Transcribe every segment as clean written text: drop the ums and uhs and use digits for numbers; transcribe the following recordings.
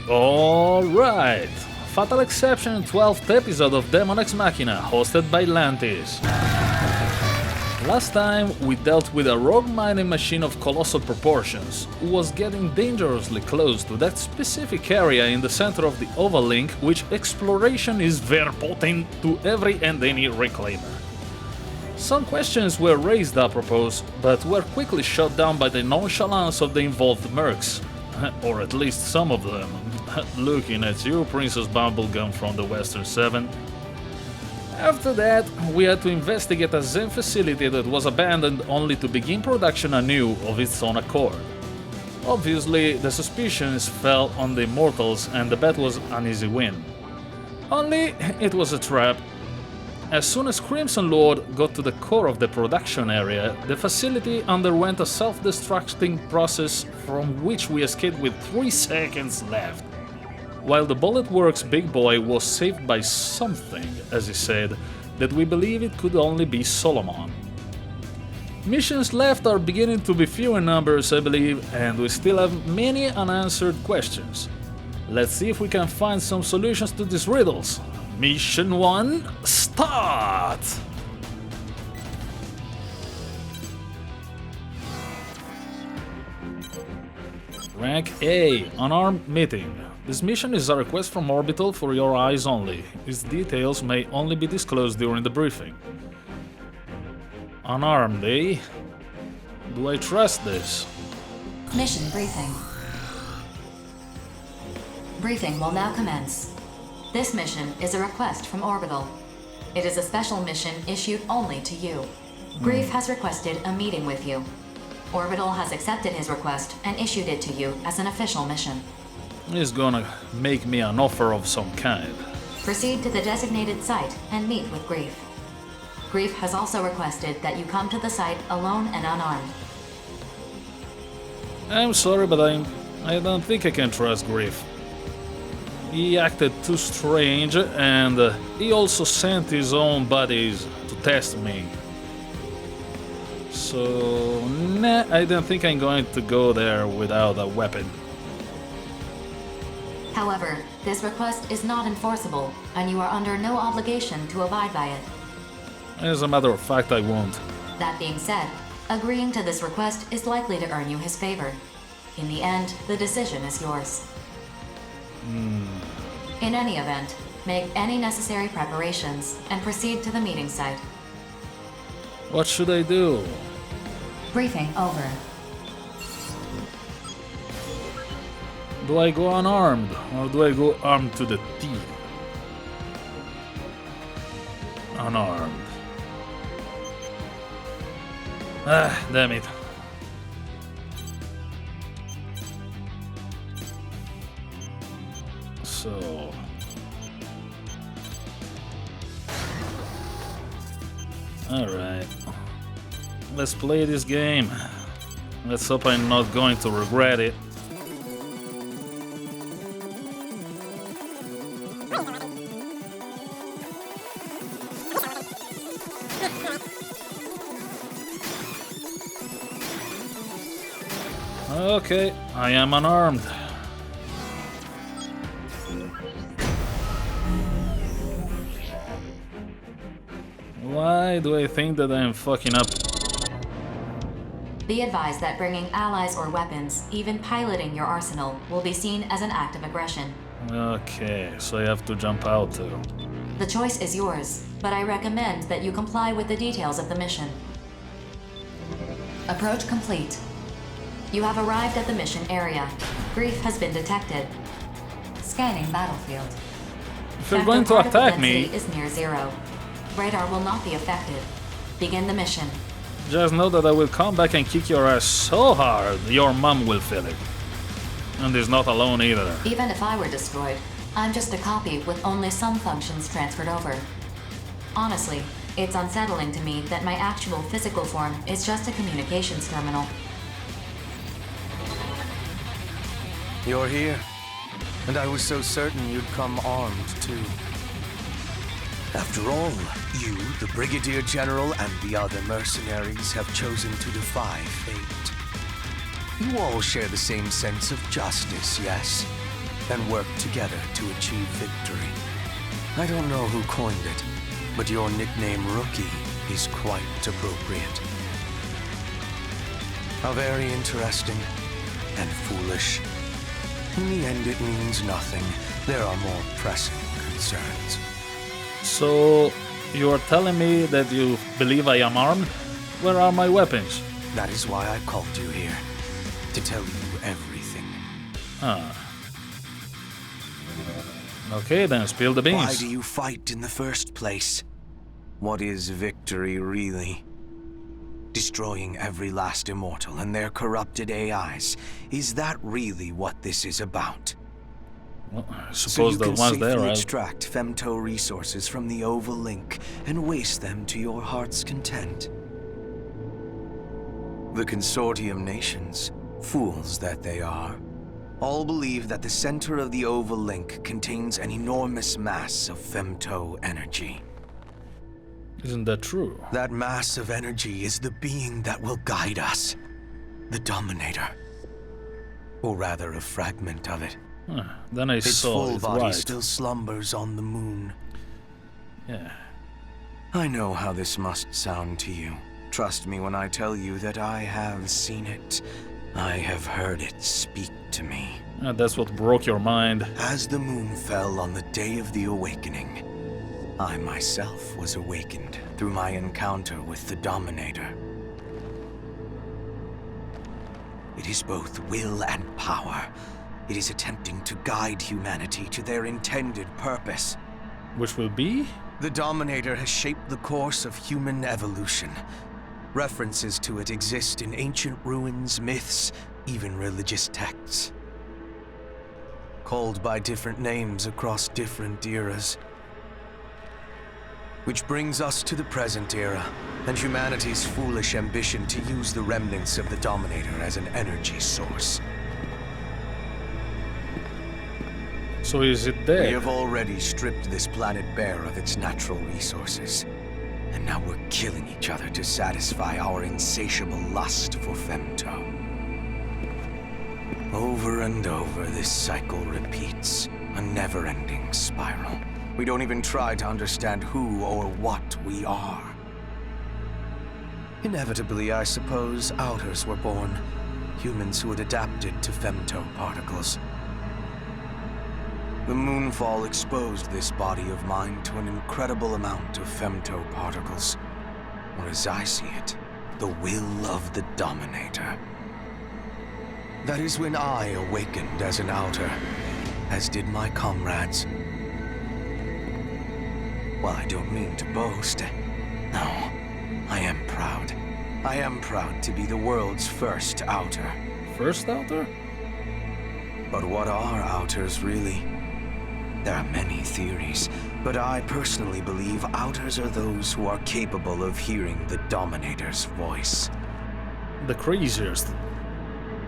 Alright, fatal exception, 12th episode of Daemon X Machina, hosted by Lantis. Last time we dealt with a rogue mining machine of colossal proportions, who was getting dangerously close to that specific area in the center of the Overlink, which exploration is verboten to every and any reclaimer. Some questions were raised apropos, but were quickly shut down by the nonchalance of the involved mercs. Or at least some of them. Looking at you, Princess Bumblegum from the Western 7. After that, we had to investigate a Zen facility that was abandoned only to begin production anew of its own accord. Obviously, the suspicions fell on the immortals and the bet was an easy win. Only, it was a trap. As soon as Crimson Lord got to the core of the production area, the facility underwent a self-destructing process from which we escaped with 3 seconds left. While the Bullet Works big boy was saved by something, as he said, that we believe it could only be Solomon. Missions left are beginning to be few in numbers, I believe, and we still have many unanswered questions. Let's see if we can find some solutions to these riddles. Mission 1, start! Rank A, Unarmed Meeting. This mission is a request from Orbital for your eyes only. Its details may only be disclosed during the briefing. Unarmed, eh? Do I trust this? Mission briefing. Briefing will now commence. This mission is a request from Orbital. It is a special mission issued only to you. Grief has requested a meeting with you. Orbital has accepted his request and issued it to you as an official mission. He's gonna make me an offer of some kind. Proceed to the designated site and meet with Grief. Grief has also requested that you come to the site alone and unarmed. I'm sorry, but I don't think I can trust Grief. He acted too strange, and he also sent his own buddies to test me. So, nah, I don't think I'm going to go there without a weapon. However, this request is not enforceable, and you are under no obligation to abide by it. As a matter of fact, I won't. That being said, agreeing to this request is likely to earn you his favor. In the end, the decision is yours. In any event, make any necessary preparations and proceed to the meeting site. What should I do? Briefing over. Do I go unarmed, or do I go armed to the teeth? Unarmed. Ah, damn it. So... Alright. Let's play this game. Let's hope I'm not going to regret it. Okay, I am unarmed. Why do I think that I am fucking up? Be advised that bringing allies or weapons, even piloting your arsenal, will be seen as an act of aggression. Okay, so I have to jump out too. The choice is yours, but I recommend that you comply with the details of the mission. Approach complete. You have arrived at the mission area. Grief has been detected. Scanning battlefield. If you're going to attack me, is near 0. Radar will not be affected. Begin the mission. just know that I will come back and kick your ass so hard, your mom will feel it. And is not alone either. Even if I were destroyed, I'm just a copy with only some functions transferred over. Honestly, it's unsettling to me that my actual physical form is just a communications terminal. You're here, and I was so certain you'd come armed, too. After all, you, the Brigadier General, and the other mercenaries have chosen to defy fate. You all share the same sense of justice, yes? and work together to achieve victory. I don't know who coined it, but your nickname Rookie is quite appropriate. How very interesting and foolish. In the end, it means nothing. There are more pressing concerns. So, you are telling me that you believe I am armed? Where are my weapons? That is why I called you here, to tell you everything. Ah. Okay, then spill the beans. Why do you fight in the first place? What is victory really? Destroying every last immortal and their corrupted AIs. Is that really what this is about? Well, I So suppose you the can ones there, safely right? extract femto resources from the Oval Link and waste them to your heart's content. The consortium nations, fools that they are, all believe that the center of the Oval Link contains an enormous mass of femto energy. Isn't that true? That mass of energy is the being that will guide us. The Dominator. Or rather, a fragment of it. Huh, then I Its saw full it body right. still slumbers on the moon. Yeah. I know how this must sound to you. Trust me when I tell you that I have seen it. I have heard it speak to me. That's what broke your mind. As the moon fell on the day of the awakening, I myself was awakened through my encounter with the Dominator. It is both will and power. It is attempting to guide humanity to their intended purpose. Which will be? The Dominator has shaped the course of human evolution. References to it exist in ancient ruins, myths, even religious texts. Called by different names across different eras. Which brings us to the present era, and humanity's foolish ambition to use the remnants of the Dominator as an energy source. So is it We dead? have already stripped this planet bare of its natural resources. And now we're killing each other to satisfy our insatiable lust for femto. Over and over, this cycle repeats, a never-ending spiral. We don't even try to understand who or what we are. Inevitably, I suppose, Outers were born. Humans who had adapted to femto particles. The moonfall exposed this body of mine to an incredible amount of femto particles. Or as I see it, the will of the Dominator. That is when I awakened as an Outer, as did my comrades. Well, I don't mean to boast. No, I am proud. I am proud to be the world's first Outer. First outer? But what are Outers really? There are many theories, but I personally believe Outers are those who are capable of hearing the Dominator's voice. The craziest.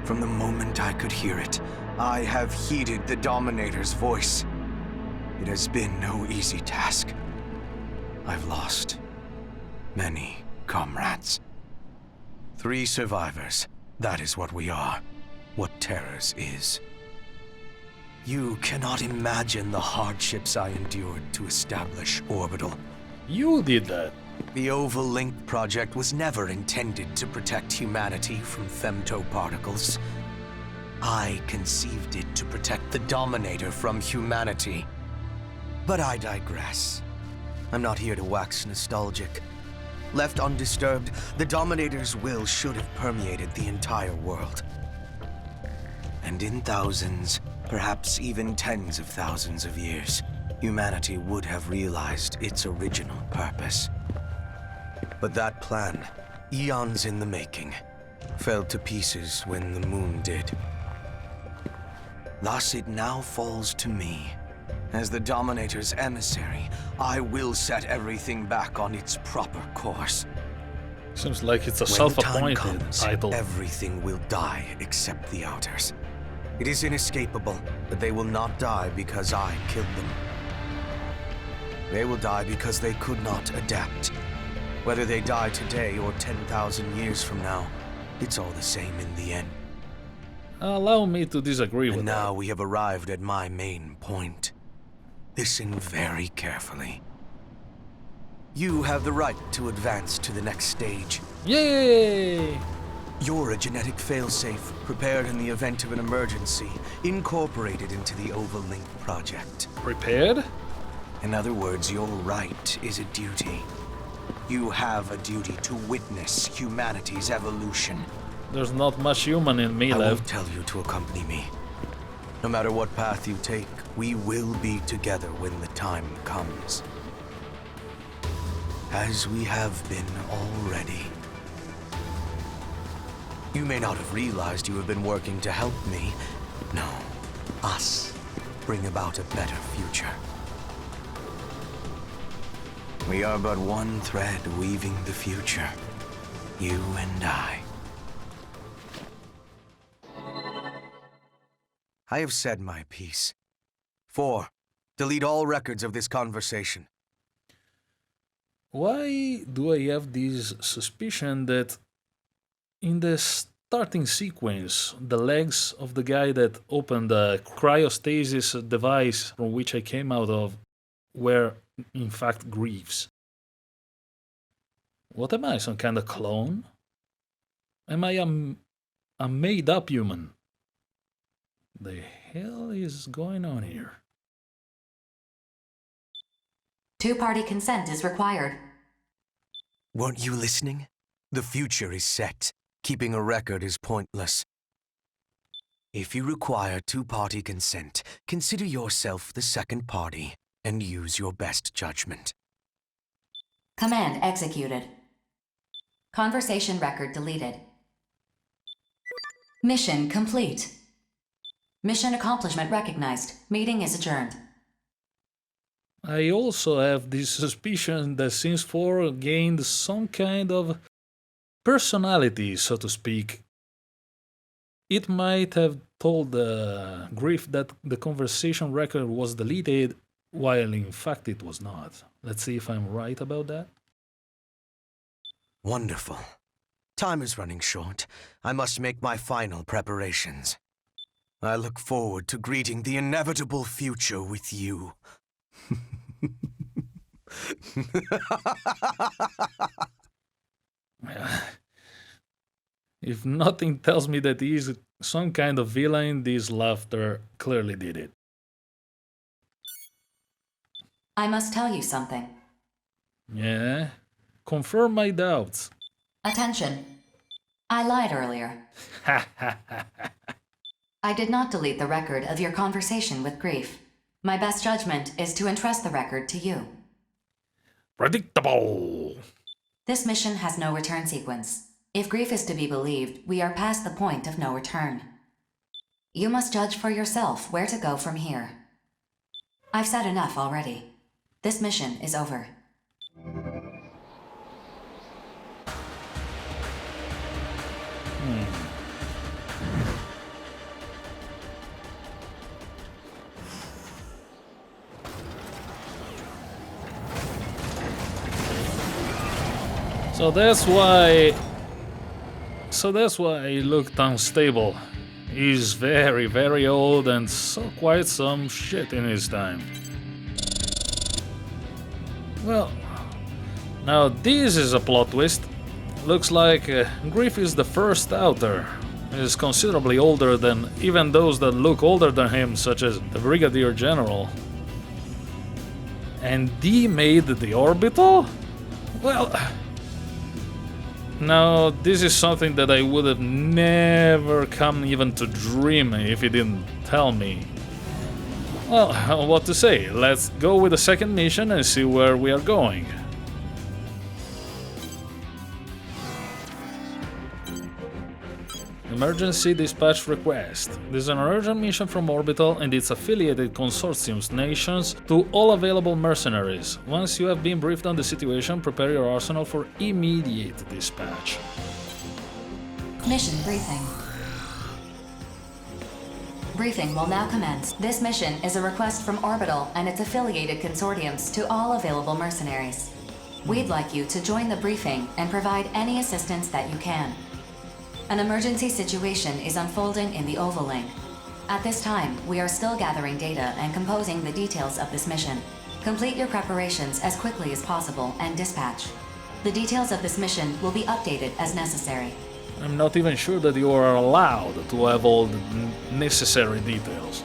From the moment I could hear it, I have heeded the Dominator's voice. It has been no easy task. I've lost many comrades. 3 survivors. That is what we are. What Terrors is. You cannot imagine the hardships I endured to establish Orbital. You did that. The Oval Link project was never intended to protect humanity from femto particles. I conceived it to protect the Dominator from humanity. But I digress. I'm not here to wax nostalgic. Left undisturbed, the Dominator's will should have permeated the entire world. And in thousands, perhaps even tens of thousands of years, humanity would have realized its original purpose. But that plan, eons in the making, fell to pieces when the moon did. Thus it now falls to me. As the Dominator's emissary, I will set everything back on its proper course. Seems like it's a When the time self-appointed comes, title. everything will die except the Outers. It is inescapable, but they will not die because I killed them. They will die because they could not adapt. Whether they die today or 10,000 years from now, it's all the same in the end. Allow me to disagree with And that. now we have arrived at my main point. Listen very carefully. You have the right to advance to the next stage. Yay! You're a genetic failsafe, prepared in the event of an emergency, incorporated into the Overlink project. Prepared? In other words, your right is a duty. You have a duty to witness humanity's evolution. There's not much human in me I left. won't tell you to accompany me. No matter what path you take, we will be together when the time comes. As we have been already. You may not have realized you have been working to help me. No, us. Bring about a better future. We are but one thread weaving the future. You and I. I have said my piece. 4. Delete all records of this conversation. Why do I have this suspicion that in the starting sequence, the legs of the guy that opened the cryostasis device from which I came out of were in fact Greaves? What am I, some kind of clone? Am I a made-up human? The hell is going on here? Two-party consent is required. Weren't you listening? The future is set. Keeping a record is pointless. If you require two-party consent, consider yourself the second party and use your best judgment. Command executed. Conversation record deleted. Mission complete. Mission accomplishment recognized. Meeting is adjourned. I also have this suspicion that since 4 gained some kind of personality, so to speak, it might have told Griff that the conversation record was deleted, while in fact it was not. Let's see if I'm right about that. Wonderful. Time is running short. I must make my final preparations. I look forward to greeting the inevitable future with you. If nothing tells me that he is some kind of villain, this laughter clearly did it. I must tell you something. Yeah? Confirm my doubts. Attention. I lied earlier. I did not delete the record of your conversation with Grief. My best judgment is to entrust the record to you. Predictable! This mission has no return sequence. If Grief is to be believed, we are past the point of no return. You must judge for yourself where to go from here. I've said enough already. This mission is over. So that's why he looked unstable. He's very, very old and saw quite some shit in his time. Well, now this is a plot twist. Looks like Griff is the first outer. He's considerably older than even those that look older than him, such as the Brigadier General. And D made the orbital? Well... Now, this is something that I would have never come even to dream if he didn't tell me. Well, what to say, let's go with the second mission and see where we are going. Emergency dispatch request. This is an urgent mission from Orbital and its affiliated consortium's nations to all available mercenaries. Once you have been briefed on the situation, prepare your arsenal for immediate dispatch. Mission briefing. Briefing will now commence. This mission is a request from Orbital and its affiliated consortiums to all available mercenaries. We'd like you to join the briefing and provide any assistance that you can. An emergency situation is unfolding in the Oval Link. At this time, we are still gathering data and composing the details of this mission. Complete your preparations as quickly as possible and dispatch. The details of this mission will be updated as necessary. I'm not even sure that you are allowed to have all the necessary details.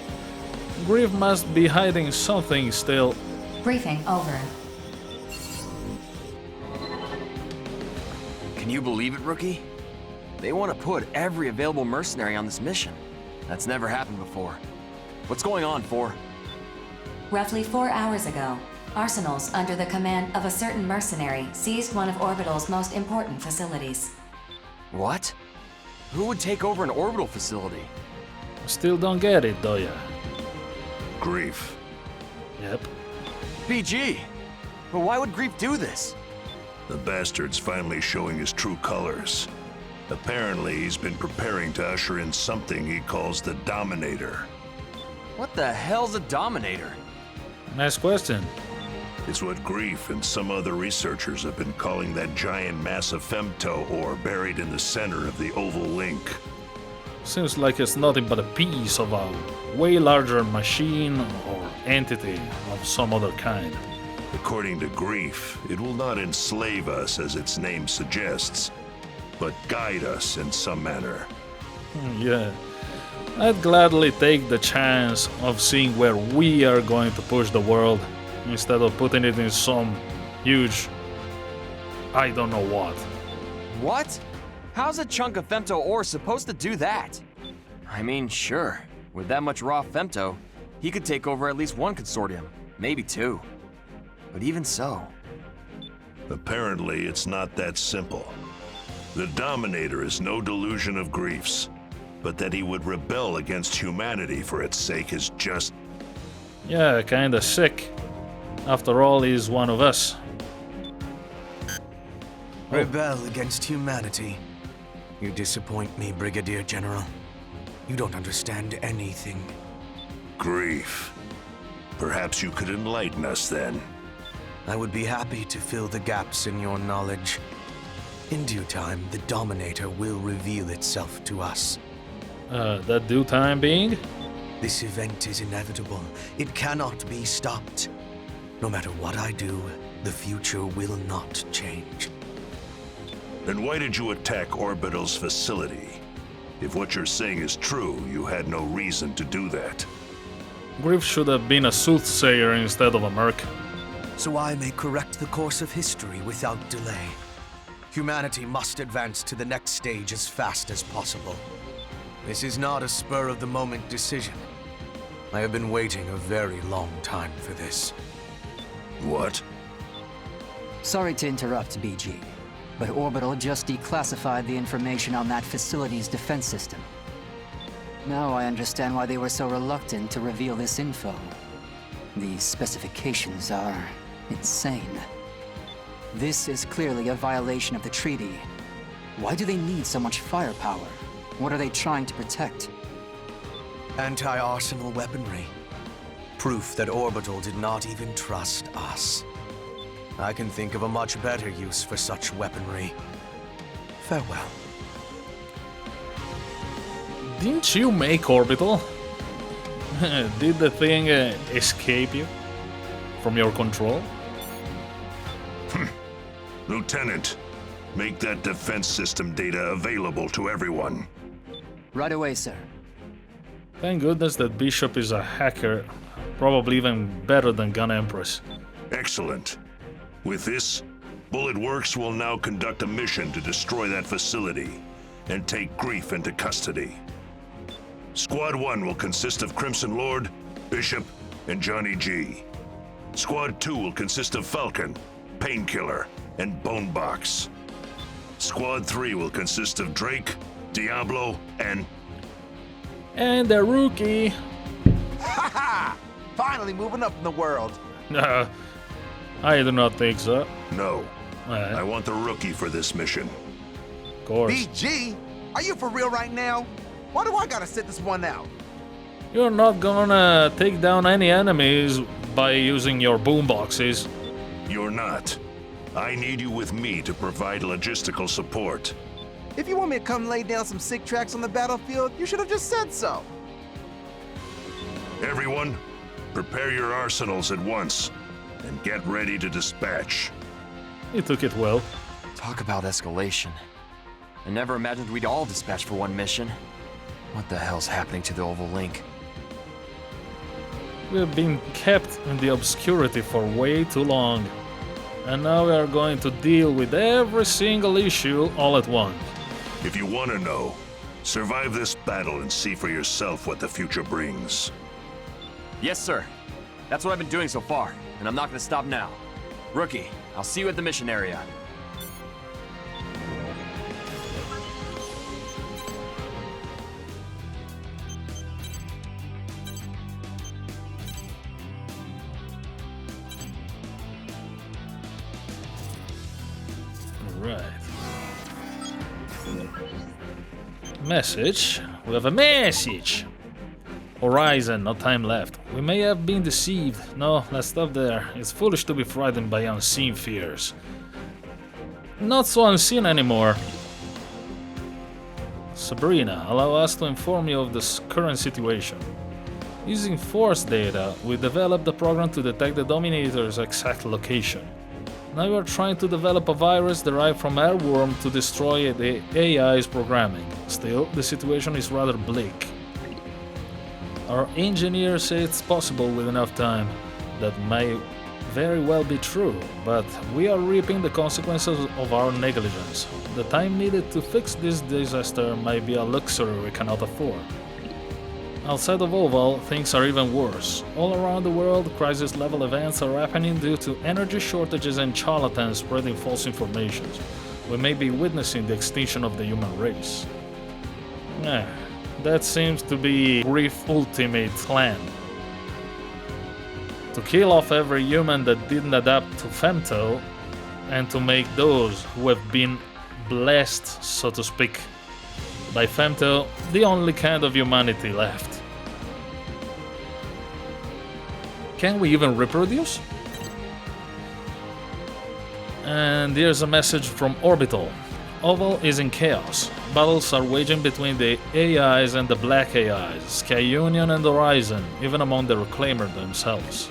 Grief must be hiding something still. Briefing over. Can you believe it, Rookie? They want to put every available mercenary on this mission. That's never happened before. What's going on, 4? Roughly 4 hours ago, Arsenals under the command of a certain mercenary seized one of Orbital's most important facilities. What? Who would take over an orbital facility? Still don't get it, do ya? Grief. Yep. BG! But why would Grief do this? The bastard's finally showing his true colors. Apparently, he's been preparing to usher in something he calls the Dominator. What the hell's a Dominator? Nice question. It's what Grief and some other researchers have been calling that giant mass of femto ore buried in the center of the Oval Link. Seems like it's nothing but a piece of a way larger machine or entity of some other kind. According to Grief, it will not enslave us as its name suggests, but guide us in some manner. Yeah. I'd gladly take the chance of seeing where we are going to push the world instead of putting it in some huge... I don't know what. What? How's a chunk of femto ore supposed to do that? I mean, sure, with that much raw femto, he could take over at least one consortium, maybe 2. But even so... Apparently, it's not that simple. The Dominator is no delusion of Grief's, but that he would rebel against humanity for its sake is just... Yeah, kinda sick. After all, he's one of us. Rebel against humanity. You disappoint me, Brigadier General. You don't understand anything. Grief. Perhaps you could enlighten us then. I would be happy to fill the gaps in your knowledge. In due time, the Dominator will reveal itself to us. That due time being? This event is inevitable. It cannot be stopped. No matter what I do, the future will not change. Then why did you attack Orbital's facility? If what you're saying is true, you had no reason to do that. Griff should have been a soothsayer instead of a merc. So I may correct the course of history without delay. Humanity must advance to the next stage as fast as possible. This is not a spur-of-the-moment decision. I have been waiting a very long time for this. What? Sorry to interrupt, BG, but Orbital just declassified the information on that facility's defense system. Now I understand why they were so reluctant to reveal this info. The specifications are insane. This is clearly a violation of the treaty. Why do they need so much firepower? What are they trying to protect? Anti-arsenal weaponry. Proof that Orbital did not even trust us. I can think of a much better use for such weaponry. Farewell. Didn't you make Orbital? Did the thing escape you? From your control? Lieutenant, make that defense system data available to everyone. Right away, sir. Thank goodness that Bishop is a hacker. Probably even better than Gun Empress. Excellent. With this, Bullet Works will now conduct a mission to destroy that facility and take Grief into custody. Squad 1 will consist of Crimson Lord, Bishop, and Johnny G. Squad 2 will consist of Falcon, Painkiller, and Bonebox. Squad 3 will consist of Drake, Diablo, and the rookie. Haha! Finally moving up in the world. I do not think so. No. I want the rookie for this mission. Of course. BG, are you for real right now? Why do I gotta sit this one out? You're not gonna take down any enemies by using your boomboxes. You're not. I need you with me to provide logistical support. If you want me to come lay down some sick tracks on the battlefield, you should have just said so. Everyone, prepare your arsenals at once and get ready to dispatch. He took it well. Talk about escalation. I never imagined we'd all dispatch for one mission. What the hell's happening to the Oval Link? We've been kept in the obscurity for way too long. And now we are going to deal with every single issue all at once. If you want to know, survive this battle and see for yourself what the future brings. Yes, sir. That's what I've been doing so far, and I'm not gonna stop now. Rookie, I'll see you at the mission area. Right. Message. We have a message. Horizon, no time left. We may have been deceived. No, let's stop there. It's foolish to be frightened by unseen fears. Not so unseen anymore. Sabrina, allow us to inform you of the current situation. Using Force data, we developed a program to detect the Dominator's exact location. Now we are trying to develop a virus derived from airworm to destroy the AI's programming. Still, the situation is rather bleak. Our engineers say it's possible with enough time. That may very well be true, but we are reaping the consequences of our negligence. The time needed to fix this disaster might be a luxury we cannot afford. Outside of Oval, things are even worse. All around the world, crisis-level events are happening due to energy shortages and charlatans spreading false information. We may be witnessing the extinction of the human race. That seems to be Grief's ultimate plan. To kill off every human that didn't adapt to Femto, and to make those who have been blessed, so to speak, by Femto the only kind of humanity left. Can we even reproduce? And here's a message from Orbital. Oval is in chaos. Battles are waging between the AIs and the Black AIs, Sky Union and Horizon, even among the Reclaimer themselves.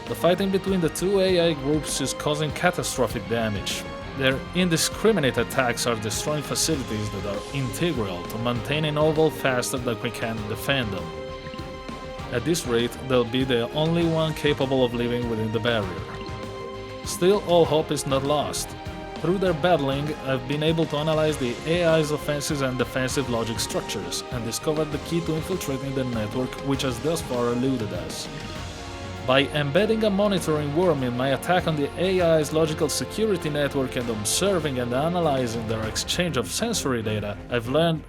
The fighting between the two AI groups is causing catastrophic damage. Their indiscriminate attacks are destroying facilities that are integral to maintaining Oval faster than we can defend them. At this rate, they'll be the only one capable of living within the barrier. Still, all hope is not lost. Through their battling, I've been able to analyze the AI's offensive and defensive logic structures, and discovered the key to infiltrating the network, which has thus far eluded us. By embedding a monitoring worm in my attack on the AI's logical security network and observing and analyzing their exchange of sensory data, I've learned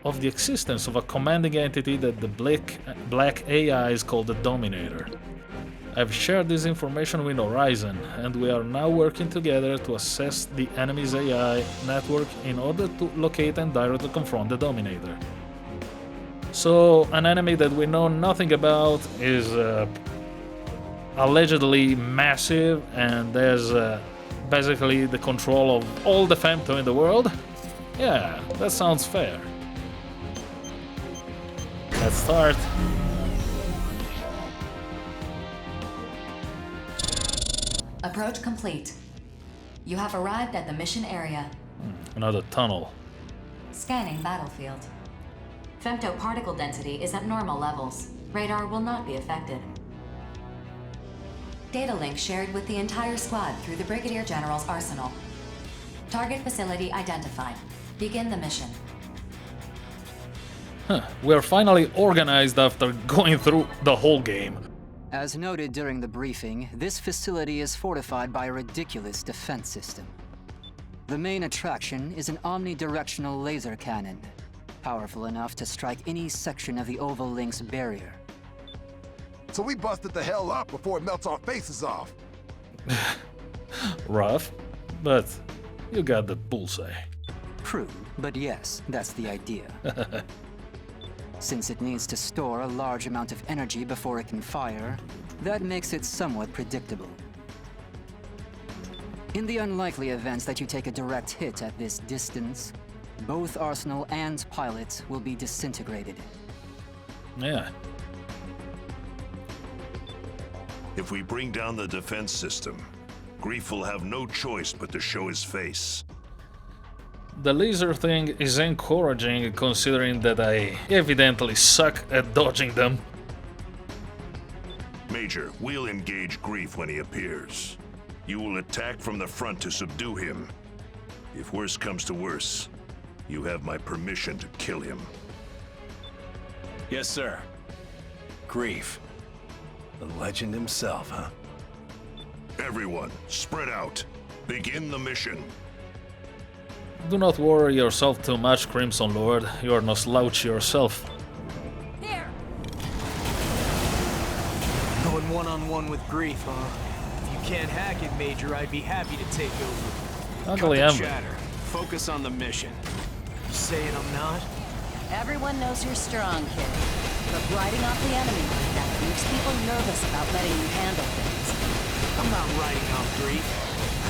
of the existence of a commanding entity that the Black AIs call the Dominator. I've shared this information with Horizon, and we are now working together to assess the enemy's AI network in order to locate and directly confront the Dominator. So, an enemy that we know nothing about is allegedly massive and there's basically the control of all the Femto in the world? Yeah, that sounds fair. Let's start. Approach complete. You have arrived at the mission area. Another tunnel. Scanning battlefield. Femto particle density is at normal levels. Radar will not be affected. Data link shared with the entire squad through the Brigadier General's arsenal. Target facility identified. Begin the mission. We're finally organized after going through the whole game. As noted during the briefing, this facility is fortified by a ridiculous defense system. The main attraction is an omnidirectional laser cannon, powerful enough to strike any section of the Oval Link's barrier. So we busted the hell up before it melts our faces off. Rough, but you got the bullseye. Crude, but yes, that's the idea. Since it needs to store a large amount of energy before it can fire, that makes it somewhat predictable. In the unlikely event that you take a direct hit at this distance, Both Arsenal and pilots will be disintegrated. Yeah. If we bring down the defense system, Grief will have no choice but to show his face. The laser thing is encouraging considering that I evidently suck at dodging them. Major, we'll engage Grief when he appears. You will attack from the front to subdue him. If worse comes to worse, you have my permission to kill him. Yes, sir. Grief. The legend himself, huh? Everyone, spread out. Begin the mission. Do not worry yourself too much, Crimson Lord. You are no slouch yourself. Here! Going one-on-one with Grief, huh? If you can't hack it, Major, I'd be happy to take over. Ugly Cut the Ember. chatter. Focus on the mission. You saying I'm not? Everyone knows you're strong, kid. But riding off the enemy like that makes people nervous about letting you handle things. I'm not riding off Grief.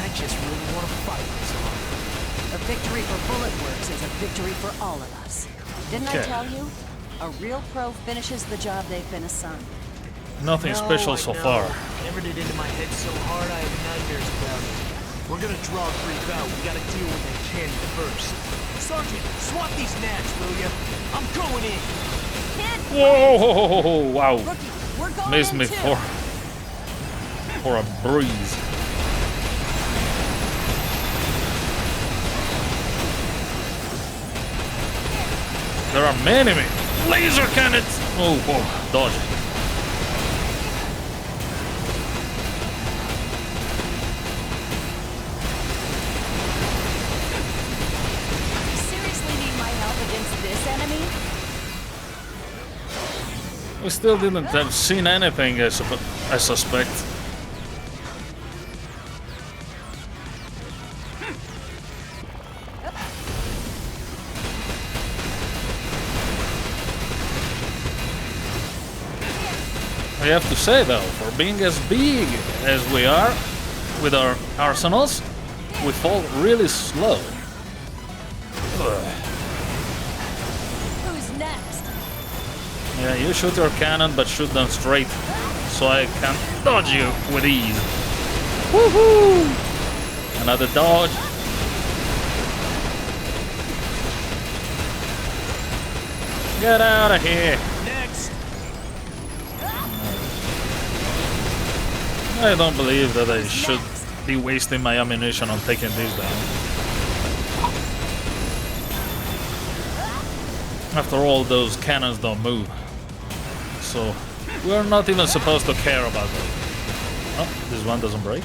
I just really want to fight this one. A victory for Bullet Works is a victory for all of us. Didn't I Okay. tell you? A real pro finishes the job they've been assigned. Nothing special so far. Hammered it into my head so hard I have nightmares about it. We're gonna draw Grief out. We gotta deal with that cannon first. Sergeant, swat these gnats, will ya? I'm going in. Kid! Whoa! Wow. Rookie, we're going Missed in me too. for a breeze. There are many laser cannons. Oh, dodge. You seriously need my help against this enemy? We still didn't have seen anything, I suspect. I have to say though, for being as big as we are with our arsenals, we fall really slow. Ugh. Who's next? Yeah, you shoot your cannon, but shoot them straight, so I can dodge you with ease. Woohoo! Another dodge. Get out of here! Next! I don't believe that I should be wasting my ammunition on taking this down. After all, those cannons don't move. So, we're not even supposed to care about them. Oh, this one doesn't break.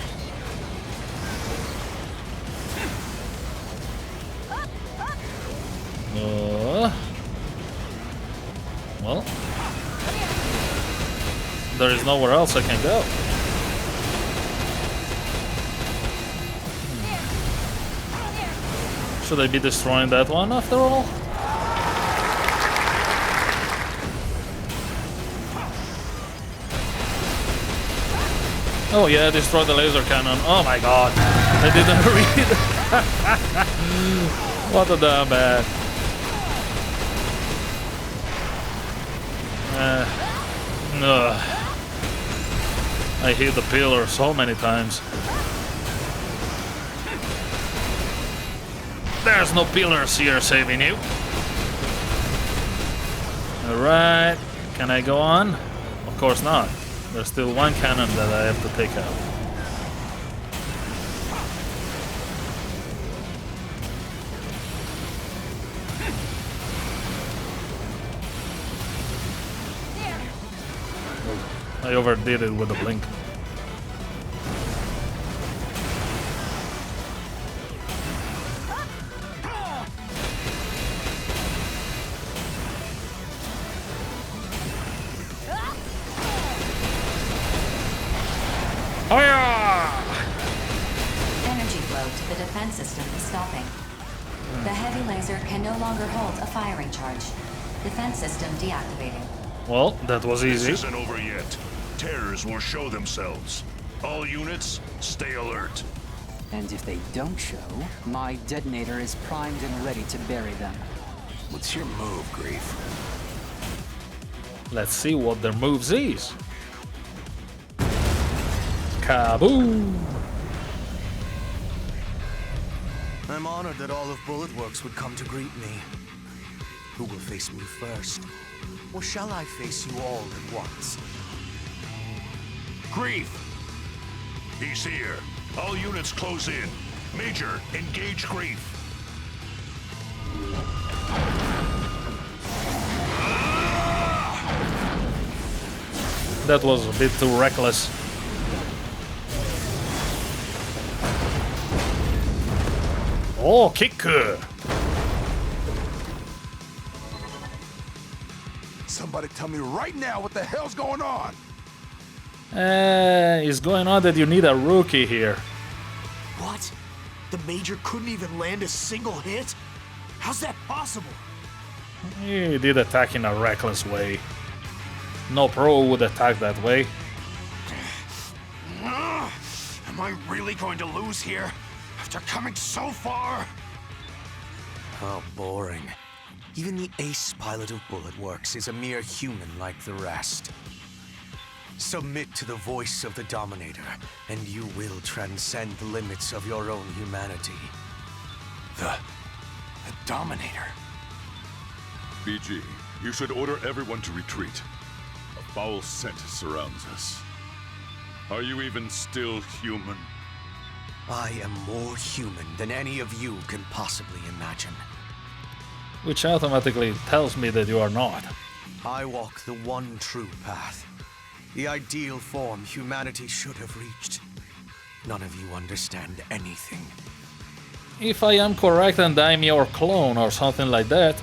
Well, there is nowhere else I can go. Should I be destroying that one after all? Oh yeah, destroy the laser cannon. Oh my god. I didn't read. What a damn bad. I hit the pillar so many times. There's no pillars here saving you. Alright, can I go on? Of course not. There's still one cannon that I have to take out. I overdid it with the blink. Oh yeah! Energy flow to the defense system is stopping. The heavy laser can no longer hold a firing charge. Defense system deactivating. Well, that was This easy. isn't over yet. Terrors will show themselves. All units, stay alert. And if they don't show, my detonator is primed and ready to bury them. What's your move, Grief? Let's see what their moves is. Kaboom! I'm honored that all of Bulletworks would come to greet me. Who will face me first? Or shall I face you all at once? Grief! He's here. All units close in. Major, engage Grief. That was a bit too reckless. Oh, kick! Somebody tell me right now what the hell's going on! It's going on that you need a rookie here. What? The Major couldn't even land a single hit? How's that possible? He did attack in a reckless way. No pro would attack that way. Am I really going to lose here? After coming so far? How boring. Even the ace pilot of Bulletworks is a mere human like the rest. Submit to the voice of the Dominator, and you will transcend the limits of your own humanity. The Dominator. BG, you should order everyone to retreat. A foul scent surrounds us. Are you even still human? I am more human than any of you can possibly imagine. Which automatically tells me that you are not. I walk the one true path. The ideal form humanity should have reached. None of you understand anything. If I am correct and I'm your clone or something like that,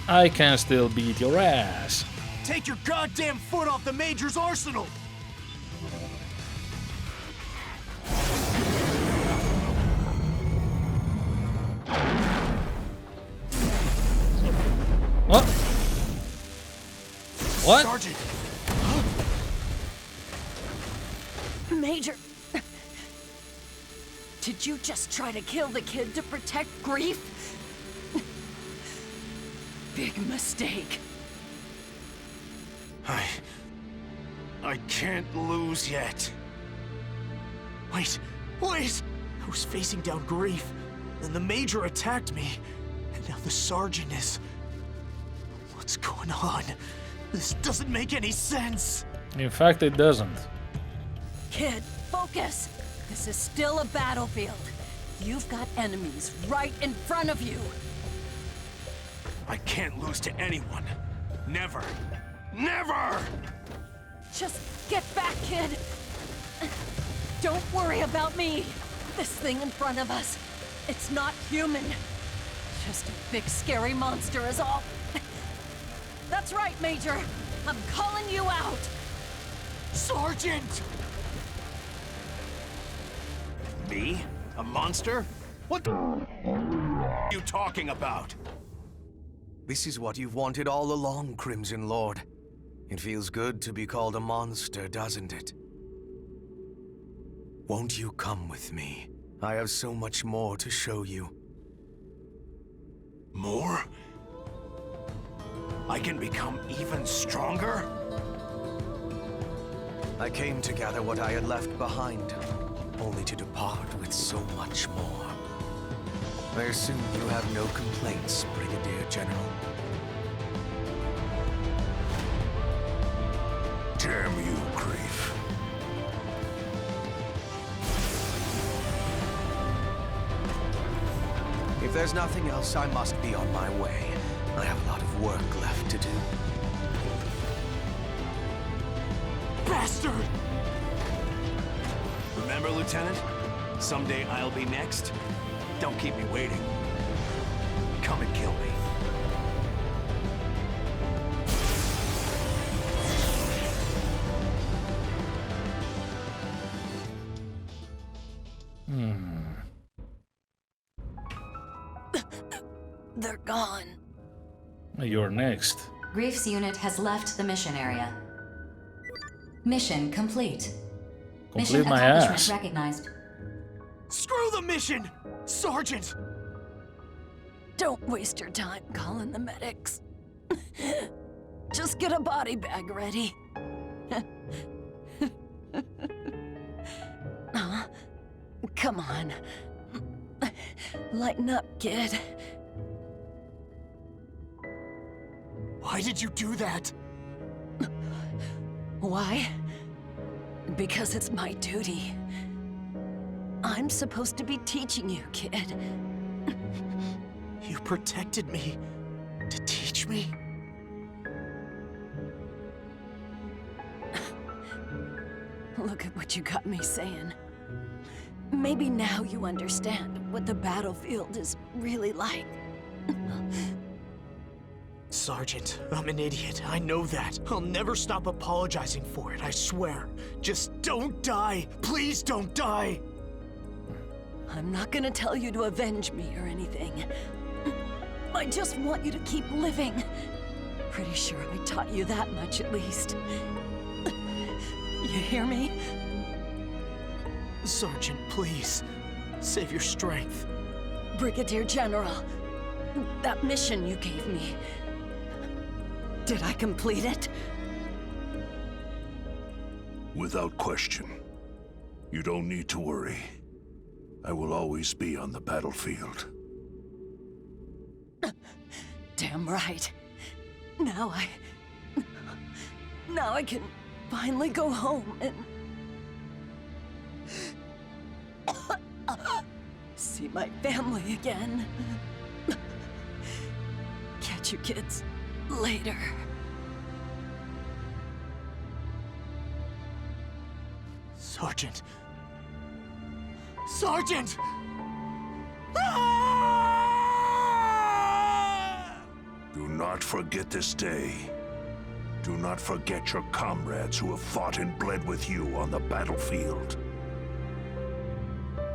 I can still beat your ass. Take your goddamn foot off the Major's arsenal! What? What? Sergeant! Major! Did you just try to kill the kid to protect Grief? Big mistake. I can't lose yet. Wait! I was facing down Grief, then the Major attacked me, and now the Sergeant is... What's going on? This doesn't make any sense! In fact, it doesn't. Kid, focus! This is still a battlefield. You've got enemies right in front of you. I can't lose to anyone. Never. Never! Just get back, kid! Don't worry about me! This thing in front of us, it's not human. Just a big scary monster is all. That's right, Major! I'm calling you out! Sergeant! Me? A monster? What the are you talking about? This is what you've wanted all along, Crimson Lord. It feels good to be called a monster, doesn't it? Won't you come with me? I have so much more to show you. More? I can become even stronger? I came to gather what I had left behind, only to depart with so much more. I assume you have no complaints, Brigadier General. Damn you, Grief. If there's nothing else, I must be on my way. I have a lot of work left to do. Bastard! Remember, Lieutenant? Someday I'll be next. Don't keep me waiting. Come and kill me. They're gone. You're next. Grief's unit has left the mission area. Mission complete. Mission Complete my accomplishment ass. recognized. Screw the mission! Sergeant! Don't waste your time calling the medics. Just get a body bag ready. Come on. Lighten up, kid. Why did you do that? Why? Because it's my duty. I'm supposed to be teaching you, kid. You protected me to teach me? Look at what you got me saying. Maybe now you understand what the battlefield is really like. Sergeant, I'm an idiot. I know that. I'll never stop apologizing for it, I swear. Just don't die. Please don't die. I'm not gonna tell you to avenge me or anything. I just want you to keep living. Pretty sure I taught you that much at least. You hear me? Sergeant, please. Save your strength. Brigadier General, that mission you gave me, did I complete it? Without question. You don't need to worry. I will always be on the battlefield. Damn right. Now I can finally go home and see my family again. Catch you kids later. Sergeant. Sergeant! Do not forget this day. Do not forget your comrades who have fought and bled with you on the battlefield.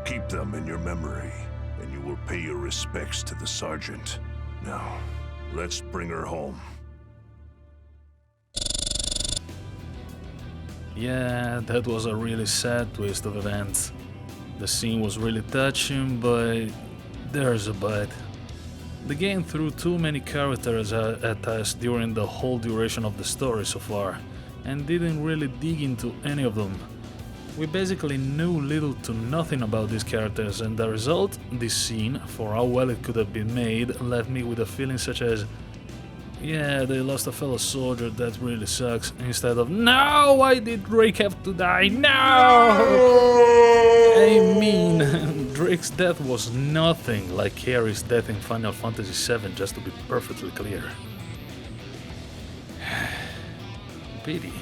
Keep them in your memory, and you will pay your respects to the sergeant. Now, let's bring her home. Yeah, that was a really sad twist of events. The scene was really touching, but there's a but. The game threw too many characters at us during the whole duration of the story so far, and didn't really dig into any of them. We basically knew little to nothing about these characters, and the result, this scene, for how well it could have been made, left me with a feeling such as, yeah, they lost a fellow soldier, that really sucks, instead of, no, why did Drake have to die? No! I mean, Drake's death was nothing like Harry's death in Final Fantasy VII, just to be perfectly clear. Pity.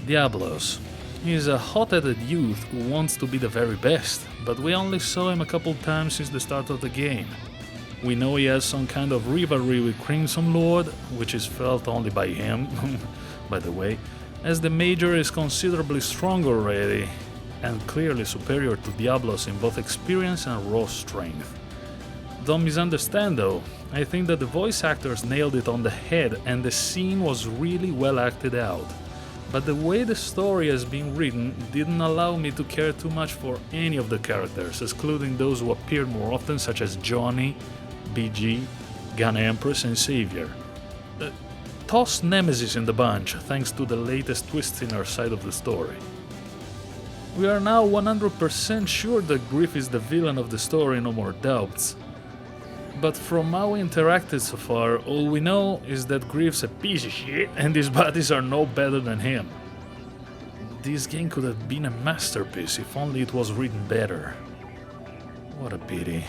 Diablos. He's a hot-headed youth who wants to be the very best, but we only saw him a couple times since the start of the game. We know he has some kind of rivalry with Crimson Lord, which is felt only by him, by the way, as the Major is considerably stronger already, and clearly superior to Diablos in both experience and raw strength. Don't misunderstand though, I think that the voice actors nailed it on the head and the scene was really well acted out. But the way the story has been written didn't allow me to care too much for any of the characters, excluding those who appeared more often such as Johnny, BG, Gun Empress and Savior. Toss Nemesis in the bunch, thanks to the latest twists in our side of the story. We are now 100% sure that Griff is the villain of the story, no more doubts. But from how we interacted so far, all we know is that Griff's a piece of shit and his buddies are no better than him. This game could have been a masterpiece if only it was written better. What a pity.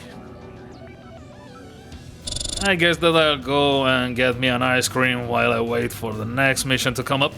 I guess that I'll go and get me an ice cream while I wait for the next mission to come up.